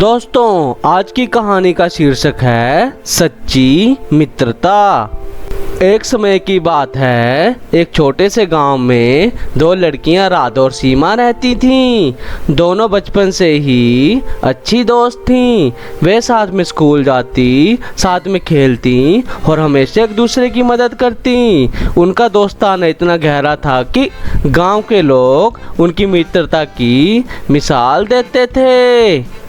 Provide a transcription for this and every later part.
दोस्तों, आज की कहानी का शीर्षक है सच्ची मित्रता। एक समय की बात है, एक छोटे से गांव में दो लड़कियां राधा और सीमा रहती थीं। दोनों बचपन से ही अच्छी दोस्त थीं। वे साथ में स्कूल जाती, साथ में खेलती और हमेशा एक दूसरे की मदद करती। उनका दोस्ताना इतना गहरा था कि गांव के लोग उनकी मित्रता की मिसाल देते थे।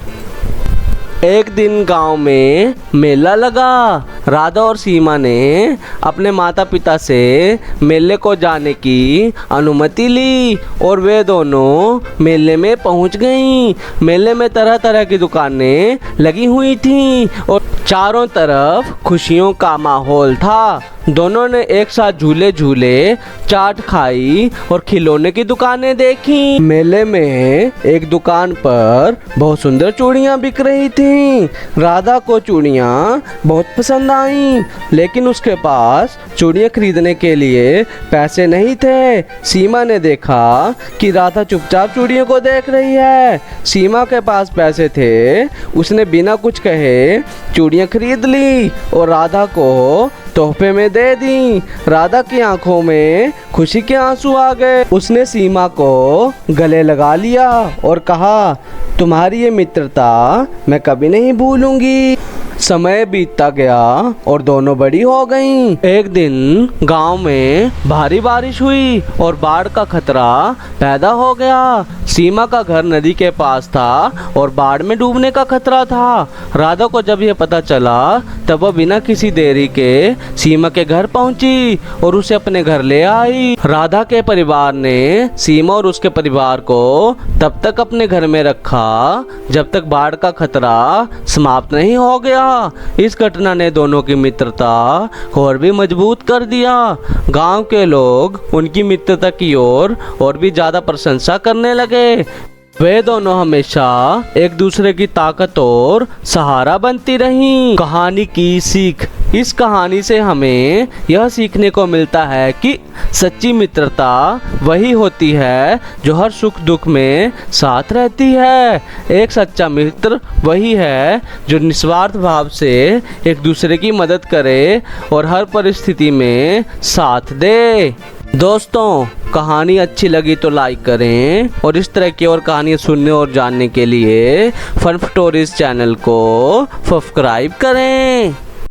एक दिन गांव में मेला लगा। राधा और सीमा ने अपने माता पिता से मेले को जाने की अनुमति ली और वे दोनों मेले में पहुंच गईं। मेले में तरह तरह की दुकानें लगी हुई थीं और चारों तरफ खुशियों का माहौल था। दोनों ने एक साथ झूले झूले, चाट खाई और खिलौने की दुकानें देखी। मेले में एक दुकान पर बहुत सुंदर चूड़ियां बिक रही थीं। राधा को चूड़ियां बहुत पसंद आईं, लेकिन उसके पास चूड़ियां खरीदने के लिए पैसे नहीं थे। सीमा ने देखा कि राधा चुपचाप चूड़ियों को देख रही है। सीमा के पास पैसे थे, उसने बिना कुछ कहे चूड़ियां खरीद ली और राधा को तोहफे में दे दी। राधा की आंखों में खुशी के आंसू आ गए। उसने सीमा को गले लगा लिया और कहा, तुम्हारी ये मित्रता मैं कभी नहीं भूलूंगी। समय बीतता गया और दोनों बड़ी हो गईं। एक दिन गांव में भारी बारिश हुई और बाढ़ का खतरा पैदा हो गया। सीमा का घर नदी के पास था और बाढ़ में डूबने का खतरा था। राधा को जब यह पता चला तब वह बिना किसी देरी के सीमा के घर पहुंची और उसे अपने घर ले आई। राधा के परिवार ने सीमा और उसके परिवार को तब तक अपने घर में रखा जब तक बाढ़ का खतरा समाप्त नहीं हो गया। इस घटना ने दोनों की मित्रता और भी मजबूत कर दिया। गांव के लोग उनकी मित्रता की ओर और भी ज्यादा प्रशंसा करने लगे। वे दोनों हमेशा एक दूसरे की ताकत और सहारा बनती रहीं। कहानी की सीख। इस कहानी से हमें यह सीखने को मिलता है कि सच्ची मित्रता वही होती है जो हर सुख दुख में साथ रहती है। एक सच्चा मित्र वही है जो निस्वार्थ भाव से एक दूसरे की मदद करे और हर परिस्थिति में साथ दे। दोस्तों, कहानी अच्छी लगी तो लाइक करें और इस तरह की और कहानियाँ सुनने और जानने के लिए फन स्टोरीज चैनल को सब्सक्राइब करें।